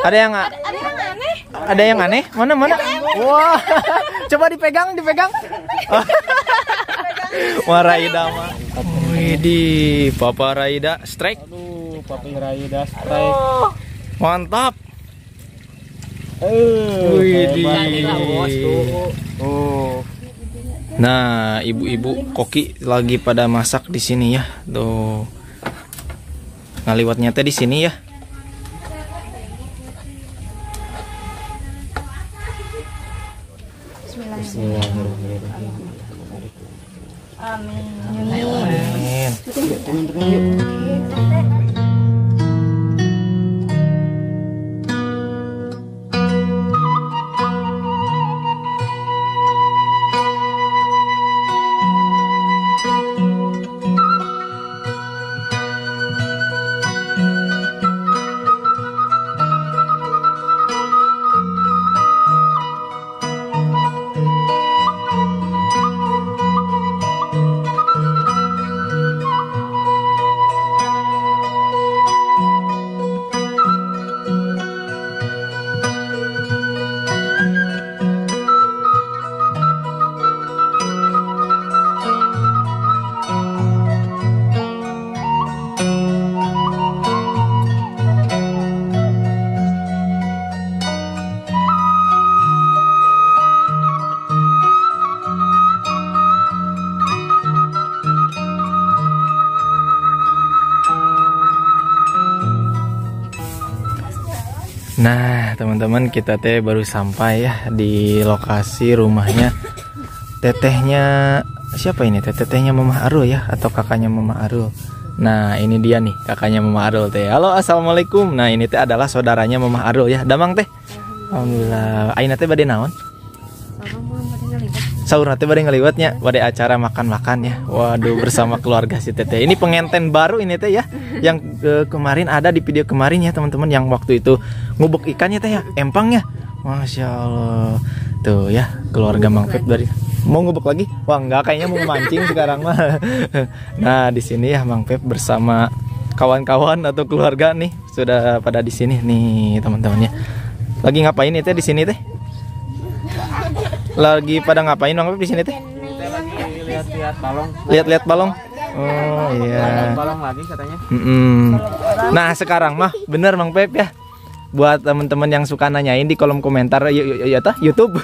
Ada yang aneh? Ada yang aneh? Mana? Wah, coba dipegang. Wah, Raida mah. Widih, Papa Raida strike. Aduh, Papa Raida strike. Mantap. Widih. Nah, ibu-ibu koki lagi pada masak di sini ya. Tuh. Ngaliwatnya teh di sini ya. Bismillahirrahmanirrahim. Amin. Nah, teman-teman, kita teh baru sampai ya di lokasi rumahnya tetehnya. Siapa ini? Tetehnya Mama Arul ya, atau kakaknya Mama Arul. Nah, ini dia nih kakaknya Mama Arul teh. Halo, assalamualaikum. Nah, ini teh adalah saudaranya Mama Arul ya. Damang teh. Alhamdulillah. Aina teh bade naon? Sahur teh bade ngaliwatnya, bade acara makan-makan ya. Waduh, bersama keluarga si teteh. Ini pengantin baru ini teh ya. Yang kemarin ada di video kemarin ya, teman-teman, yang waktu itu ngubek ikannya teh ya, empangnya. Masya Allah. Tuh ya, keluarga Mang Pep dari mau ngubek lagi? Wah, enggak, kayaknya mau mancing sekarang mah. Nah, di sini ya Mang Pep bersama kawan-kawan atau keluarga nih sudah pada di sini nih, teman-temannya. Lagi ngapain nih teh di sini teh? Lagi pada ngapain Mang Pep di sini teh? Lihat-lihat balong. Lihat-lihat balong. Oh iya. Balong lagi katanya. Nah, sekarang mah bener Mang Pep ya. Buat teman-teman yang suka nanyain di kolom komentar YouTube.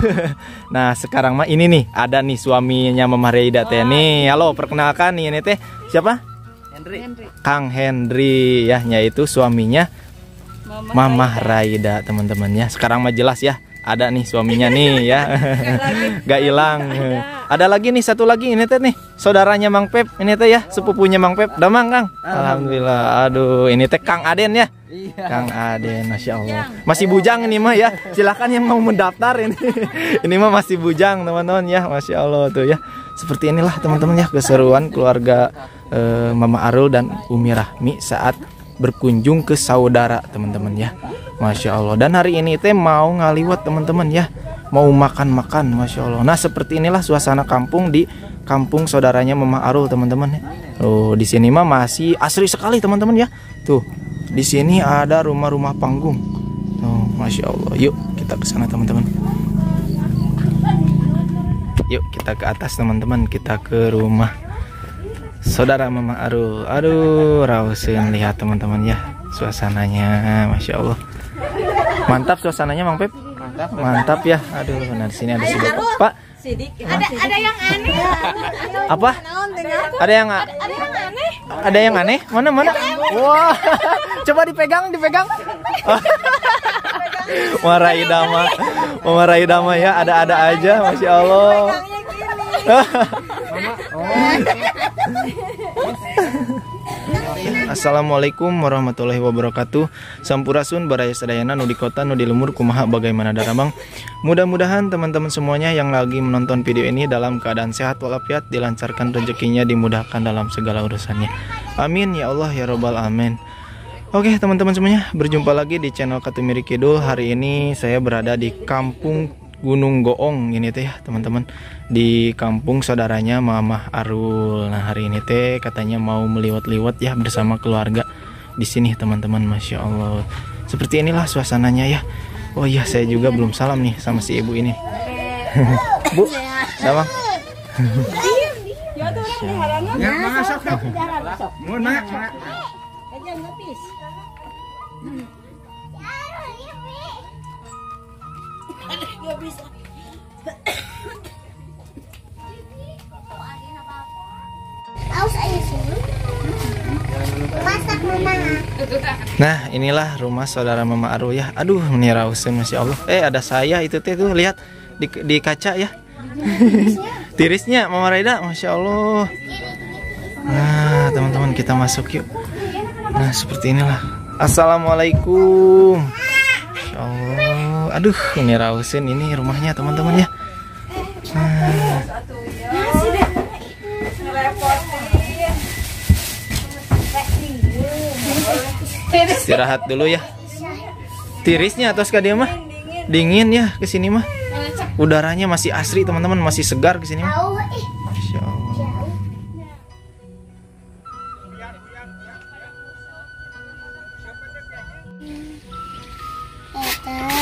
Nah, sekarang mah ini nih, ada nih suaminya Mama Raida teh nih. Halo, perkenalkan nih, ini teh siapa? Henry. Kang Henry ya, yaitu suaminya Mama Raida, teman-temannya. Sekarang mah jelas ya, ada nih suaminya nih ya. Gak hilang. Ada lagi nih, satu lagi ini teh nih, saudaranya Mang Pep ini teh ya, sepupunya Mang Pep. Damang Kang. Alhamdulillah. Aduh, ini teh Kang Aden ya. Iya. Kang Aden, Masya Allah. Masih bujang ini mah ya. Silakan yang mau mendaftar ini. Ini mah masih bujang teman-teman ya. Masya Allah tuh ya. Seperti inilah teman-teman ya, keseruan keluarga Mama Arul dan Umi Rahmi saat berkunjung ke saudara, teman-teman ya. Masya Allah. Dan hari ini teh mau ngaliwat teman-teman ya, mau makan-makan. Masya Allah. Nah, seperti inilah suasana kampung di kampung saudaranya Mama Arul, teman-teman ya. Oh, di sini mah masih asri sekali teman-teman ya. Tuh, di sini ada rumah-rumah panggung. Oh, Masya Allah. Yuk kita ke sana teman-teman. Yuk kita ke atas teman-teman. Kita ke rumah saudara Mama Arul. Aduh, rausin lihat teman-teman ya, suasananya. Masya Allah. Mantap suasananya Mang Pep. Mantap ya. Aduh, nah di sini ada si Bapak. Pak. Ada yang aneh. Apa? Ada yang aneh. Ada yang aneh? Mana? Wah, coba dipegang. Wah, Raida mah ya, ada-ada aja, Masya Allah. Assalamualaikum warahmatullahi wabarakatuh. Sampurasun baraya sadayana nu di kota nu di lemur kumaha bagaimana daramang. Mudah-mudahan teman-teman semuanya yang lagi menonton video ini dalam keadaan sehat walafiat, dilancarkan rezekinya, dimudahkan dalam segala urusannya. Amin ya Allah ya robbal amin. Oke teman-teman semuanya, berjumpa lagi di channel Katumiri Kidul. Hari ini saya berada di kampung Gunung Goong ini teh ya teman-teman, di kampung saudaranya Mama Arul. Nah, hari ini teh katanya mau meliwat-liwat ya bersama keluarga di sini teman-teman. Masya Allah. Seperti inilah suasananya ya. Oh iya, saya juga belum salam nih sama si ibu ini. Bu, salam. Ya, masuk. Mun, Mak. Nah, inilah rumah saudara Mama Aru ya. Aduh, ini rausen, Masya Allah. Ada saya itu teh tuh, lihat di kaca ya. Tirisnya Mama Raida, Masya Allah. Nah, teman-teman, kita masuk yuk. Nah, seperti inilah. Assalamualaikum. Masya Allah. Aduh, ini rausen, ini rumahnya teman-teman ya. Nah. Istirahat dulu ya. Tirisnya atau sekali mah dingin ya ke sini mah. Udaranya masih asri teman-teman, masih segar ke sini mah. Masya Allah.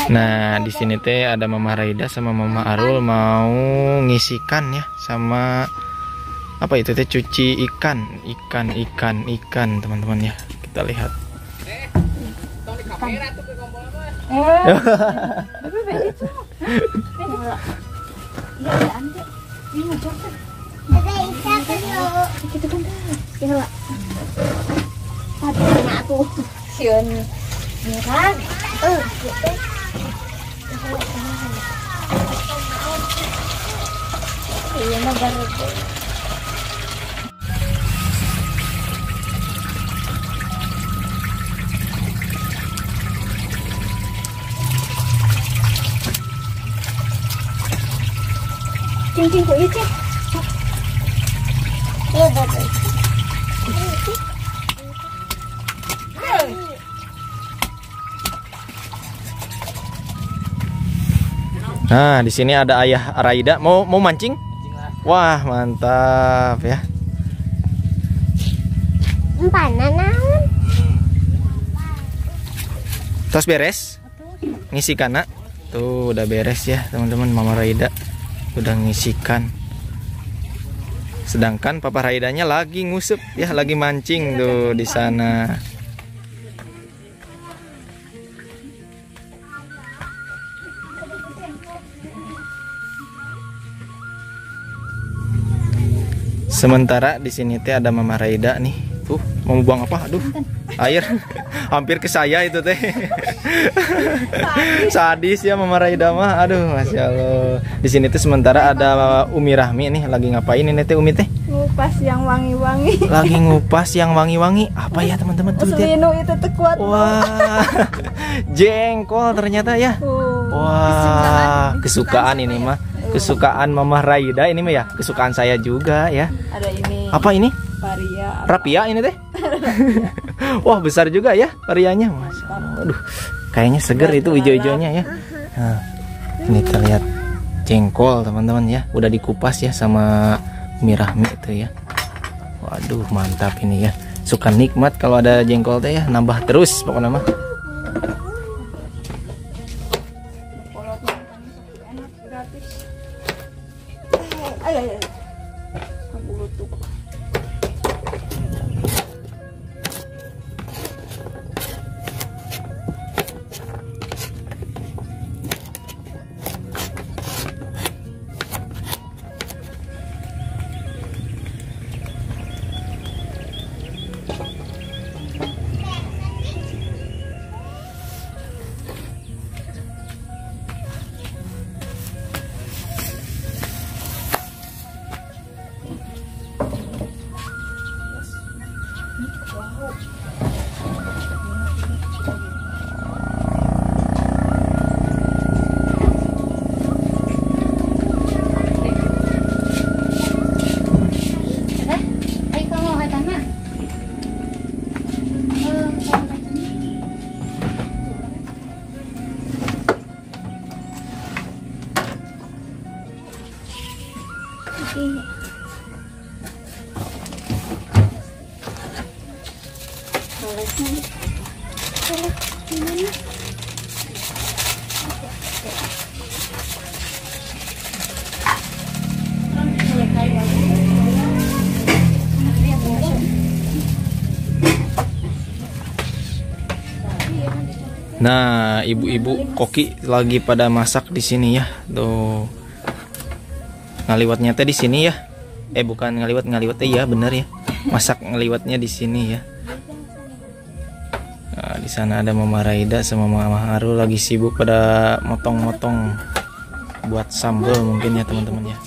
Nah, di sini teh ada Mama Raida sama Mama Arul mau ngisikan ya sama apa itu teh, cuci ikan teman-teman ya. Kita lihat. Cincin của yêu chứ. Iya betul. Nah, di sini ada ayah Raida mau mancing. Wah, mantap ya. Naon? Tos beres? Ngisikan nak? Tuh udah beres ya teman-teman, Mama Raida udah ngisikan. Sedangkan Papa Raidanya lagi ngusep ya, lagi mancing tuh di sana. Sementara di sini teh ada Mama Raida nih. Tuh, mau buang apa? Aduh, air. Hampir ke saya itu teh. Sadis ya Mama Raida mah. Aduh, Masya Allah. Di sini tuh sementara ada Umi Rahmi nih, lagi ngapain ini teh Umi teh? Ngupas yang wangi-wangi. Lagi ngupas yang wangi-wangi. Apa ya teman-teman tuh? Selinu itu tuh kuat. Wah, jengkol ternyata ya. Wah, kesukaan ini mah. Kesukaan Mama Raida ini mah ya. Kesukaan saya juga ya. Ada ini. Apa ini? Varia. Rapia ini teh. Wah, besar juga ya varianya. Masya Allah. Aduh, kayaknya seger itu hijau-hijaunya ya. Nah, ini kita lihat jengkol teman-teman ya. Udah dikupas ya sama Umi Rahmi itu ya. Waduh, mantap ini ya. Suka nikmat kalau ada jengkol teh ya. Nambah terus pokoknya mah. Nah, ibu-ibu koki lagi pada masak di sini ya. Tuh. Ngaliwatnya teh di sini ya. Bukan ngaliwat ya, bener ya. Masak ngaliwatnya di sini ya. Nah, di sana ada Mama Raida sama Mama Haru lagi sibuk pada motong-motong buat sambal mungkin ya teman-teman ya.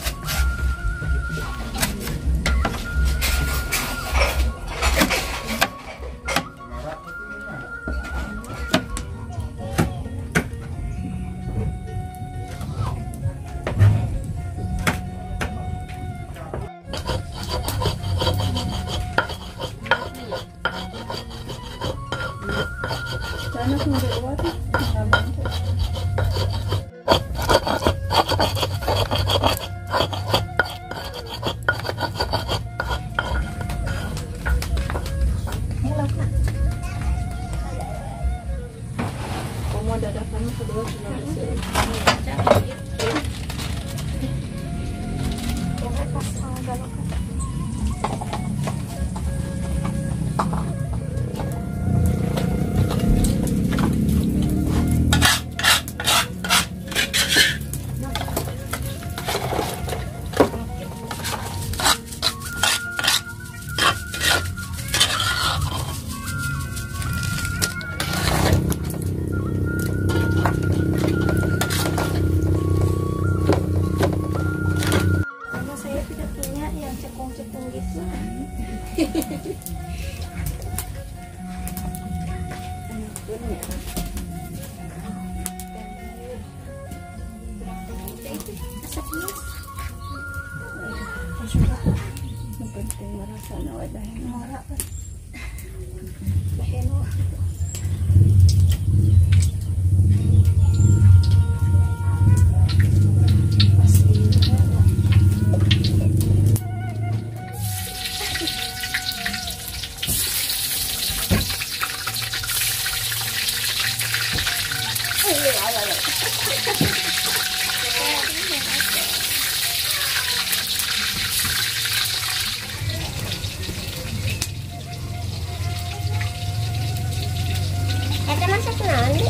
Ada masak nanti.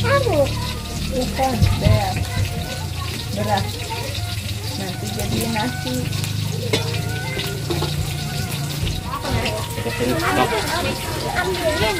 Kamu. Bukan, beras. Nanti jadi nasi. Ambilin.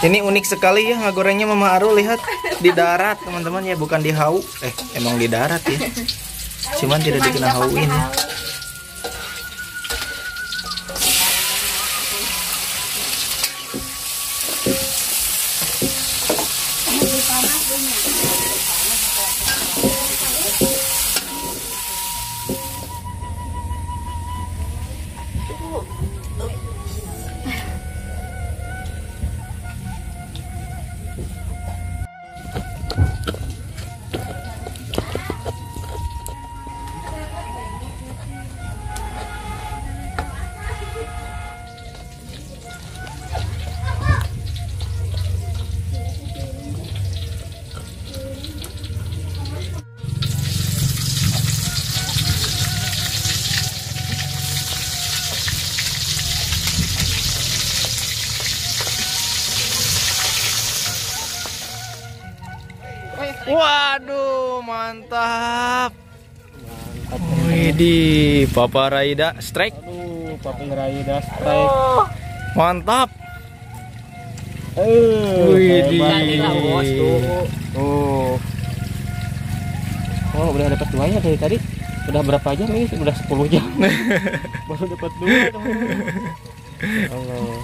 Ini unik sekali ya ngagorengnya Mama Aru, lihat di darat teman-teman ya, bukan di hau. Emang di darat ya. cuman tidak dikenal hauin. Waduh, mantap. Widih, Papa Raida strike. Aduh, Papa Raida strike. Mantap. Widih. Oh. Oh, udah dapat 2 ya dari tadi. Udah berapa jam ini? Udah 10 jam. Baru dapat 2, teman-teman. Allah.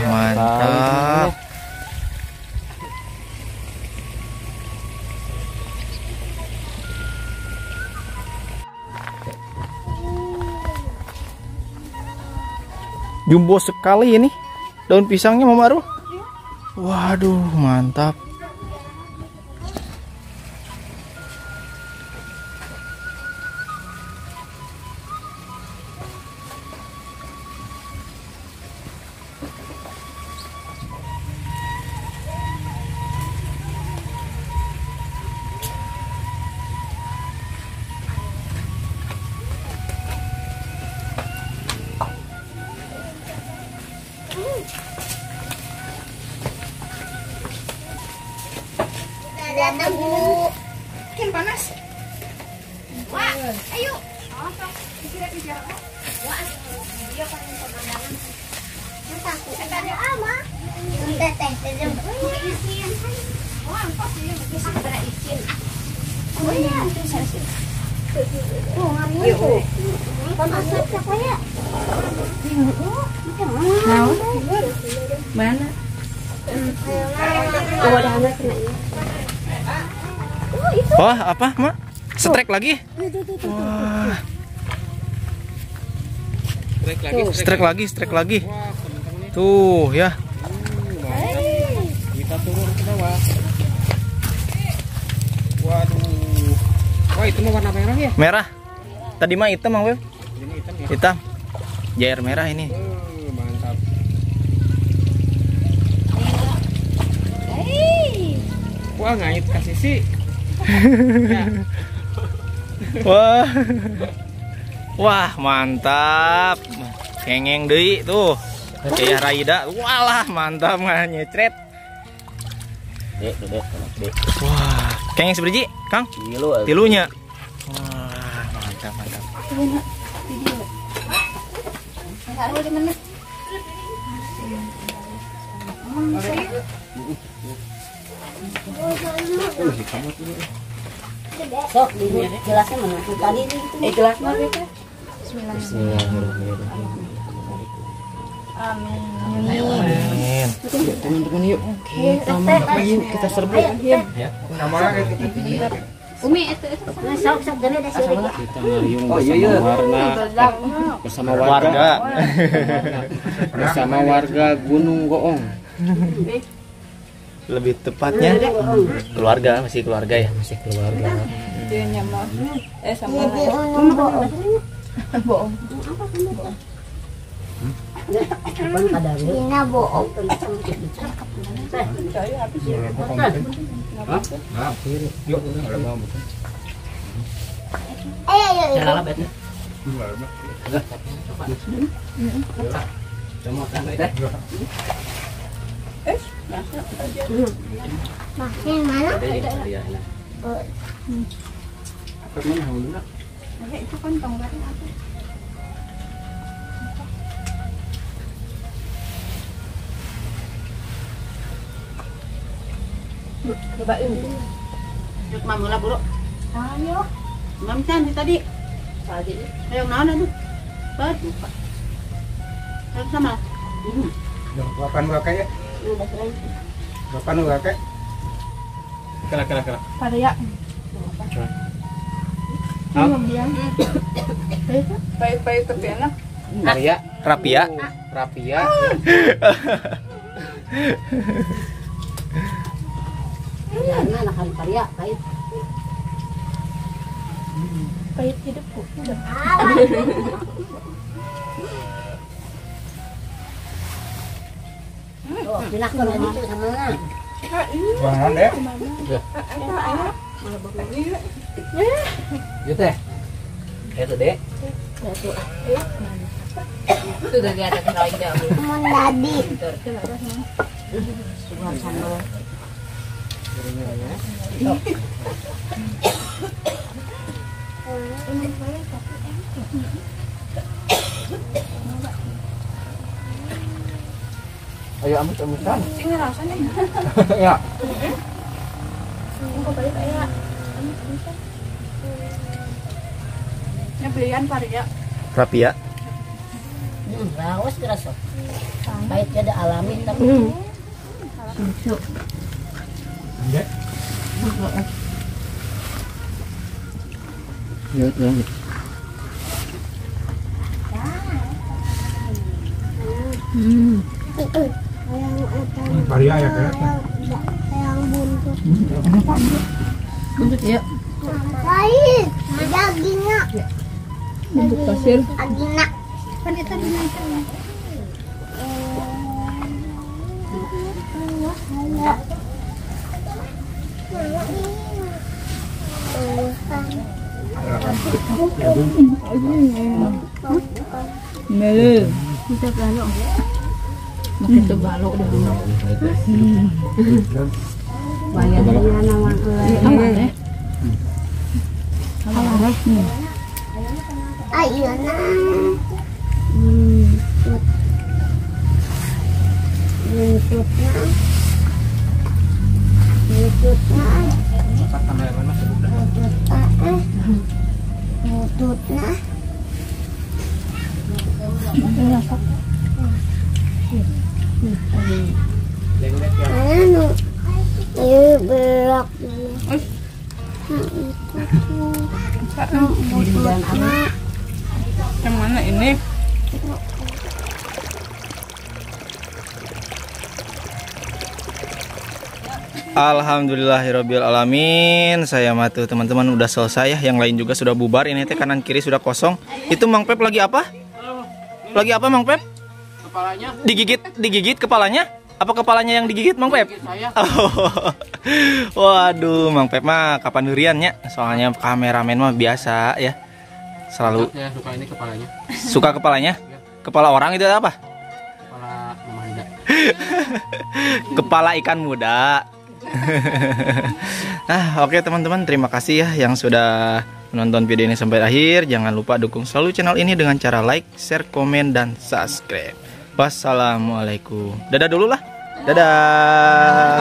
Mantap. Jumbo sekali ini daun pisangnya, Mama Ru. Waduh, mantap. Datang Bu. Kan panas. Wah, ayo. Wah, dia paling pemandangan. Takut ada ama. Teh teh. Wah, pas dia bisa berisiin. Oh iya, bisa sih. Oh, ngapain tuh? Panas siapa ya? Mana? Oh, ada anak kena. Wah, apa, Mak? Strike lagi? Wah, strike lagi. Tuh, ya. Kita turun ke bawah. Waduh. Wah, itu mah warna merah ya? Merah. Tadi mah hitam, Mang Beb. Ini hitam ya? Hitam. Jair merah ini. Mantap. Wah, ngait kasih sih. Ya. Wah. Wah, mantap. Kengeng deui tuh. Kayak Raida. Walah, mantap mah nyecret. Dek. Wah, kengeng seberji, Kang? Tilunya. Wah, mantap. Sok, jelasnya mana? Tadi jelas banget. Amin. Teman-teman yuk. Kita serbu. Ya. Umi itu sok dari sini. Kita ngariung bersama warga. Bersama warga Gunung Goong. Lebih tepatnya keluarga, masih keluarga ya. Masih keluarga. Dia nyamar. Sama bohong. Dina bohong. Yang mana? Itu kan tonggaran apa? Cobain. Yuk mamula bro. Ayo. Mam kan tadi. Tadi. Ayo naon atuh? Bat. Ayo sama. Kapan kakak ya? Udah keren. Kapan kakak? Kala. Pada ya. Baik-baik tapi enak. Maria, Rapia. Rapia. Ya, anak kali karya, baik. Pahit hidupku. Oh, pinakon aja tuh sama na. Bangan deh. Gitu ya? Itu deh. Itu udah ada keroy jauh. Mon Dadi. Suka sambal. Ayo amit-amitan. Ini rasanya. Ya. Kok balik kayak. Ini belian Paria. Rapia. Raos kerasa. Pahit ada alami tapi. Ya. Maria ya kan? Yang buntut. Buntut ya. Lain. Dagingnya. Buntut pasir. Agina. Pada tadi nanti. Mele. Kita balok. Kita balok dulu. Bayar dia nama oleh. Ayo nah. Buntutnya. Buntutnya. Anu, berak. Yang mana ini? Alhamdulillahirabbil alamin. Saya matu teman-teman udah selesai ya. Yang lain juga sudah bubar. Ini teh kanan kiri sudah kosong. Itu Mang Pep lagi apa? Lagi apa Mang Pep? Kepalanya Digigit kepalanya? Apa kepalanya yang digigit Mang Pep? saya. Oh. Waduh, Mang Pep mah kapan duriannya? Soalnya kameramen mah biasa ya. Selalu Saya suka ini kepalanya. suka kepalanya. Kepala orang itu apa? Kepala Mama Hida. Kepala ikan muda. Nah, oke teman-teman, terima kasih ya yang sudah menonton video ini sampai akhir. Jangan lupa dukung selalu channel ini dengan cara like, share, komen, dan subscribe. Wassalamualaikum. Dadah dulu lah. Dadah.